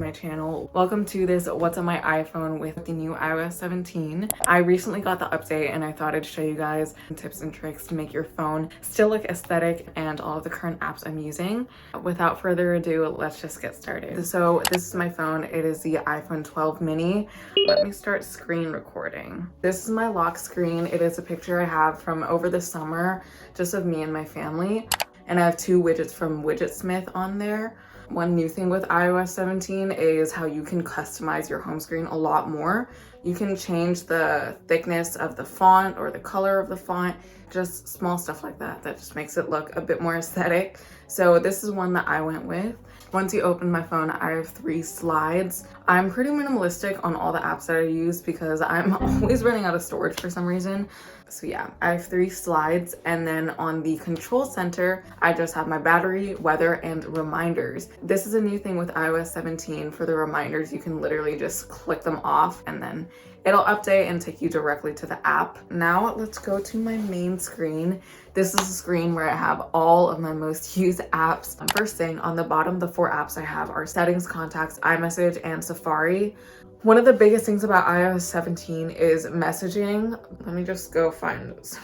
my channel. Welcome to this What's on My iPhone with the new iOS 17. I recently got the update and I thought I'd show you guys some tips and tricks to make your phone still look aesthetic and all of the current apps I'm using. Without further ado, let's just get started. So this is my phone. It is the iPhone 12 mini. Let me start screen recording. This is my lock screen. It is a picture I have from over the summer, just of me and my family. And I have two widgets from Widgetsmith on there. One new thing with iOS 17 is how you can customize your home screen a lot more. You can change the thickness of the font or the color of the font, just small stuff like that just makes it look a bit more aesthetic. So this is one that I went with. Once you open my phone, I have 3 slides. I'm pretty minimalistic on all the apps that I use because I'm always running out of storage for some reason. So yeah, I have 3 slides, and then on the control center, I just have my battery, weather, and reminders. This is a new thing with iOS 17 for the reminders. You can literally just click them off and then it'll update and take you directly to the app. Now let's go to my main screen. This is a screen where I have all of my most used apps. First thing, on the bottom, the 4 apps I have are Settings, Contacts, iMessage, and Safari. One of the biggest things about iOS 17 is messaging. Let me just go find this.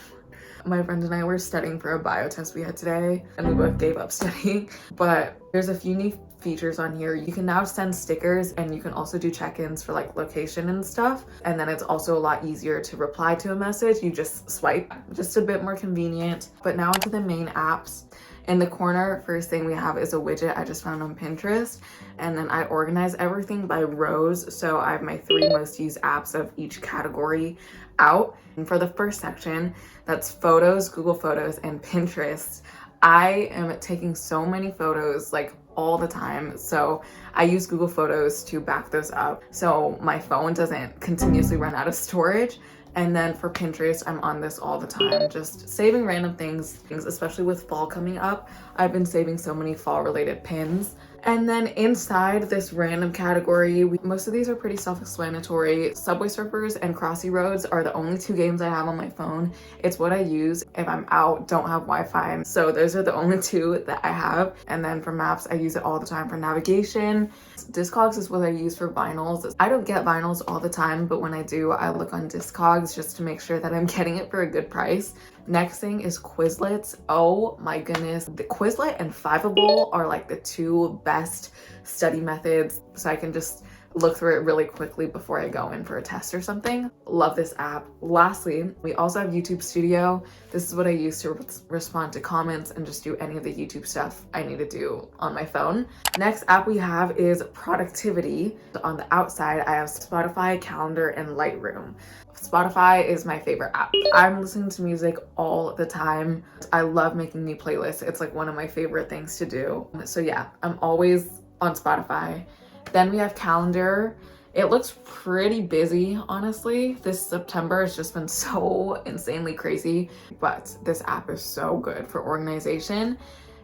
My friend and I were studying for a bio test we had today, and we both gave up studying. But there's a few new features on here. You can now send stickers, and you can also do check-ins for like location and stuff. And then it's also a lot easier to reply to a message. You just swipe, just a bit more convenient. But now into the main apps. In the corner, first thing we have is a widget I just found on Pinterest, and then I organize everything by rows. So I have my 3 most used apps of each category out. And for the first section, that's photos, Google Photos, and Pinterest. I am taking so many photos like all the time. So I use Google Photos to back those up so my phone doesn't continuously run out of storage. And then for Pinterest, I'm on this all the time, just saving random things, especially with fall coming up. I've been saving so many fall related pins. And then inside this random category, most of these are pretty self-explanatory. Subway Surfers and Crossy Roads are the only 2 games I have on my phone. It's what I use if I'm out, don't have Wi-Fi. So those are the only 2 that I have. And then for maps, I use it all the time for navigation. Discogs is what I use for vinyls. I don't get vinyls all the time, but when I do, I look on Discogs just to make sure that I'm getting it for a good price. Next thing is Quizlets. Oh my goodness. The Quizlet and Fiveable are like the 2 best study methods, so I can just look through it really quickly before I go in for a test or something. Love this app. Lastly, we also have YouTube Studio. This is what I use to respond to comments and just do any of the YouTube stuff I need to do on my phone. Next app we have is Productivity. On the outside, I have Spotify, Calendar, and Lightroom. Spotify is my favorite app. I'm listening to music all the time. I love making new playlists. It's like one of my favorite things to do. So yeah, I'm always on Spotify. Then we have Calendar. It looks pretty busy, honestly. This September has just been so insanely crazy, but this app is so good for organization.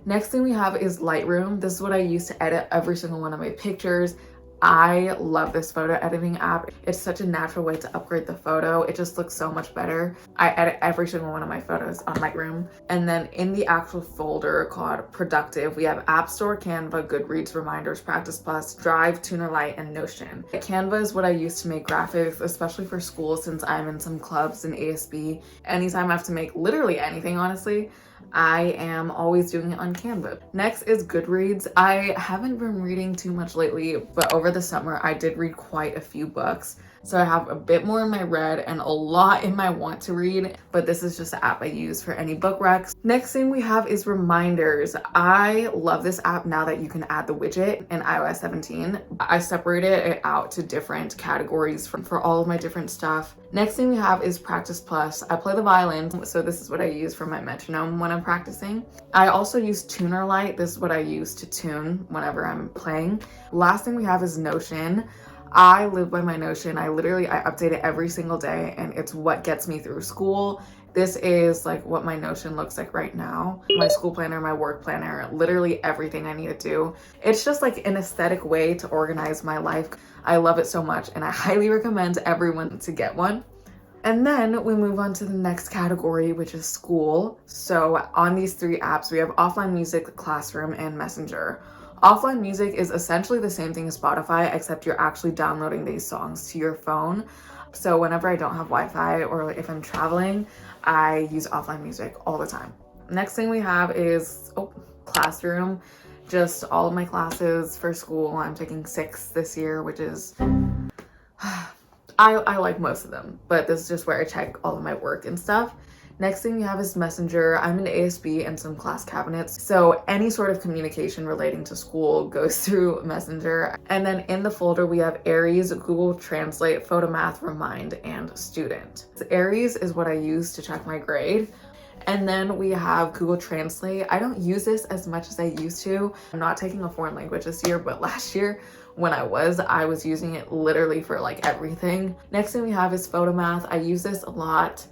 Next thing we have is Lightroom. This is what I use to edit every single one of my pictures. I love this photo editing app. It's such a natural way to upgrade the photo. It just looks so much better. I edit every single one of my photos on Lightroom. And then in the actual folder called Productive, we have App Store, Canva, Goodreads, Reminders, Practice Plus, Drive, Tunerlite, and Notion. Canva is what I use to make graphics, especially for school since I'm in some clubs and ASB. Anytime I have to make literally anything, honestly, I am always doing it on Canva. Next is Goodreads. I haven't been reading too much lately, but over the summer I did read quite a few books. So I have a bit more in my read and a lot in my want to read, but this is just the app I use for any book recs. Next thing we have is Reminders. I love this app now that you can add the widget in iOS 17. I separated it out to different categories for all of my different stuff. Next thing we have is Practice Plus. I play the violin, so this is what I use for my metronome when I'm practicing. I also use Tunerlite. This is what I use to tune whenever I'm playing. Last thing we have is Notion. I live by my Notion. I update it every single day, and it's what gets me through school. This is like what my Notion looks like right now. My school planner, my work planner, literally everything I need to do. It's just like an aesthetic way to organize my life. I love it so much, and I highly recommend everyone to get one. And then we move on to the next category, which is school. So on these 3 apps, we have offline music, classroom, and messenger. Offline music is essentially the same thing as Spotify, except you're actually downloading these songs to your phone. So whenever I don't have Wi-Fi or if I'm traveling, I use offline music all the time. Next thing we have is Classroom. Just all of my classes for school. I'm taking 6 this year, which is I like most of them, but this is just where I check all of my work and stuff. Next thing we have is Messenger. I'm in ASB and some class cabinets, so any sort of communication relating to school goes through Messenger. And then in the folder we have Aries, Google Translate, Photomath, Remind, and Student. So Aries is what I use to check my grade. And then we have Google Translate. I don't use this as much as I used to. I'm not taking a foreign language this year, but last year when I was using it literally for like everything. Next thing we have is Photomath. I use this a lot.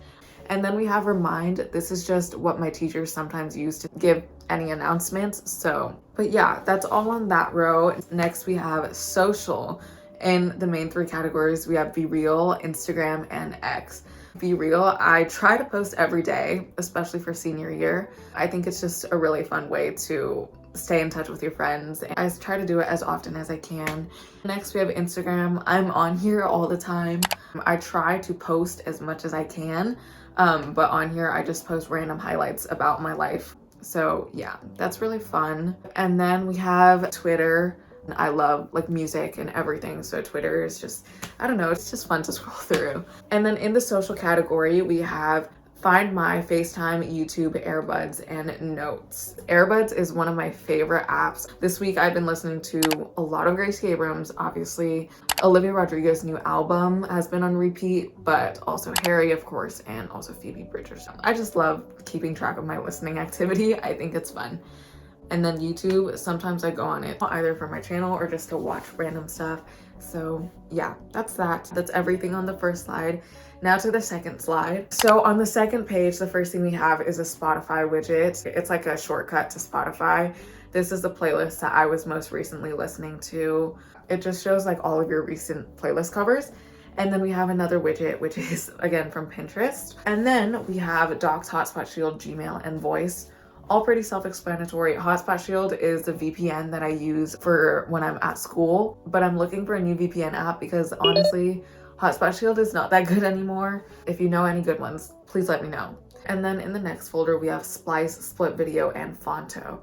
And then we have Remind. This is just what my teachers sometimes use to give any announcements. So, but yeah, that's all on that row. Next we have Social. In the main 3 categories, we have Be Real, Instagram, and X. Be Real, I try to post every day, especially for senior year. I think it's just a really fun way to stay in touch with your friends. I try to do it as often as I can. Next, we have Instagram. I'm on here all the time. I try to post as much as I can, but on here, I just post random highlights about my life. So yeah, that's really fun. And then we have Twitter. I love like music and everything, so Twitter is just, I don't know, it's just fun to scroll through. And then in the social category, we have Find My, FaceTime, YouTube, Airbuds, and Notes. Airbuds is one of my favorite apps. This week I've been listening to a lot of Gracie Abrams, obviously. Olivia Rodrigo's new album has been on repeat, but also Harry, of course, and also Phoebe Bridgers. I just love keeping track of my listening activity. I think it's fun. And then YouTube, sometimes I go on it either for my channel or just to watch random stuff. So yeah, that's that. That's everything on the first slide. Now to the second slide. So on the second page, the first thing we have is a Spotify widget. It's like a shortcut to Spotify. This is the playlist that I was most recently listening to. It just shows like all of your recent playlist covers. And then we have another widget, which is again from Pinterest. And then we have Docs, Hotspot Shield, Gmail, and Voice. All pretty self-explanatory. Hotspot Shield is the VPN that I use for when I'm at school, but I'm looking for a new VPN app because honestly, Hotspot Shield is not that good anymore. If you know any good ones, please let me know. And then in the next folder, we have Splice, Split Video, and Fonto.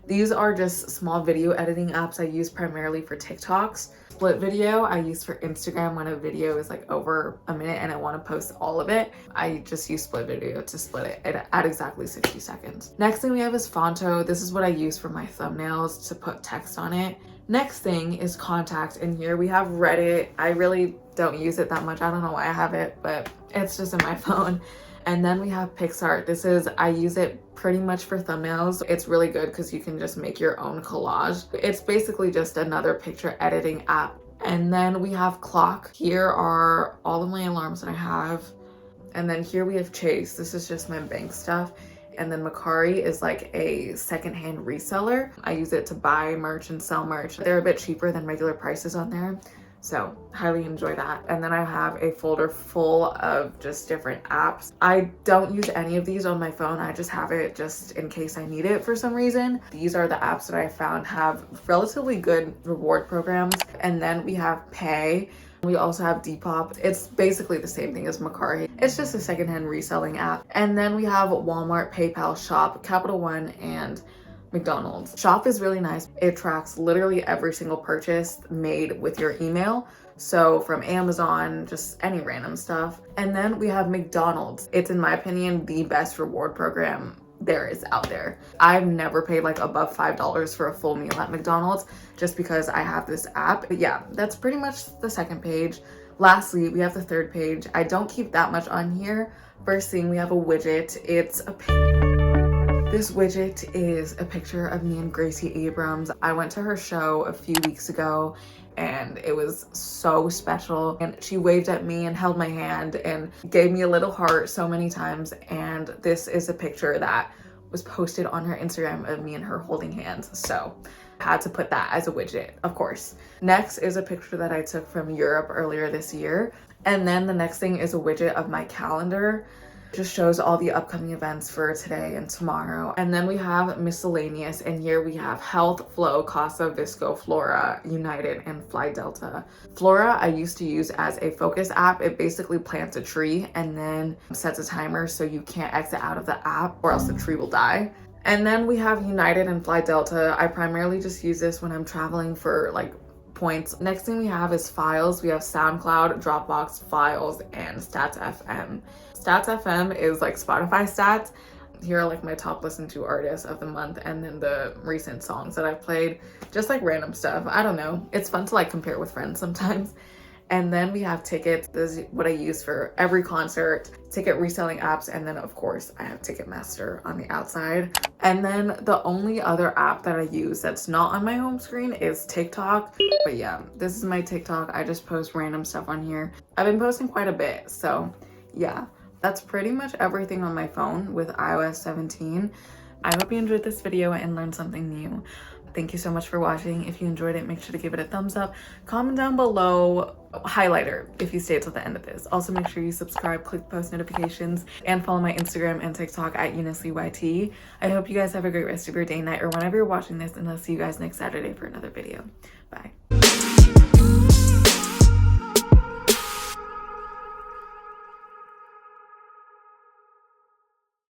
These are just small video editing apps I use primarily for TikToks. Split Video I use for Instagram when a video is like over a minute and I want to post all of it. I just use Split Video to split it at exactly 60 seconds. Next thing we have is Fonto. This is what I use for my thumbnails to put text on it. Next thing is Contact. In here we have Reddit. I really don't use it that much. I don't know why I have it, but it's just in my phone. And then we have PixArt. I use it pretty much for thumbnails. It's really good because you can just make your own collage. It's basically just another picture editing app. And then we have Clock. Here are all of my alarms that I have. And then here we have Chase. This is just my bank stuff. And then Macari is like a secondhand reseller. I use it to buy merch and sell merch. They're a bit cheaper than regular prices on there. So highly enjoy that. And then I have a folder full of just different apps. I don't use any of these on my phone. I just have it just in case I need it for some reason. These are the apps that I found have relatively good reward programs. And then we have Pay. We also have Depop. It's basically the same thing as Macari. It's just a secondhand reselling app. And then we have Walmart, PayPal, Shop, Capital One, and McDonald's. Shop is really nice. It tracks literally every single purchase made with your email. So from Amazon, just any random stuff. And then we have McDonald's. It's, in my opinion, the best reward program there is out there. I've never paid like above $5 for a full meal at McDonald's just because I have this app. But yeah, that's pretty much the second page. Lastly, we have the third page. I don't keep that much on here. First thing, we have a widget. This widget is a picture of me and Gracie Abrams. I went to her show a few weeks ago and it was so special. And she waved at me and held my hand and gave me a little heart so many times. And this is a picture that was posted on her Instagram of me and her holding hands. So I had to put that as a widget, of course. Next is a picture that I took from Europe earlier this year. And then the next thing is a widget of my calendar. Just shows all the upcoming events for today and tomorrow. And then we have miscellaneous, and here we have Health, Flow, Casa, Visco, Flora, United, and Fly Delta. Flora I used to use as a focus app. It basically plants a tree and then sets a timer so you can't exit out of the app or else the tree will die. And then we have United and Fly Delta. I primarily just use this when I'm traveling for like points. Next thing we have is files. We have SoundCloud, Dropbox, Files, and Stats FM. Stats FM is like Spotify stats. Here are like my top listened to artists of the month, and then the recent songs that I've played, just like random stuff. I don't know. It's fun to like compare with friends sometimes. And then we have tickets. This is what I use for every concert, ticket reselling apps, and then of course I have Ticketmaster on the outside. And then the only other app that I use that's not on my home screen is TikTok. But yeah, this is my TikTok. I just post random stuff on here. I've been posting quite a bit, so yeah, that's pretty much everything on my phone with iOS 17. I hope you enjoyed this video and learned something new. Thank you so much for watching. If you enjoyed it, make sure to give it a thumbs up. Comment down below highlighter if you stayed till the end of this. Also, make sure you subscribe, click post notifications, and follow my Instagram and TikTok at uniceliubusiness. I hope you guys have a great rest of your day, night, or whenever you're watching this, and I'll see you guys next Saturday for another video. Bye.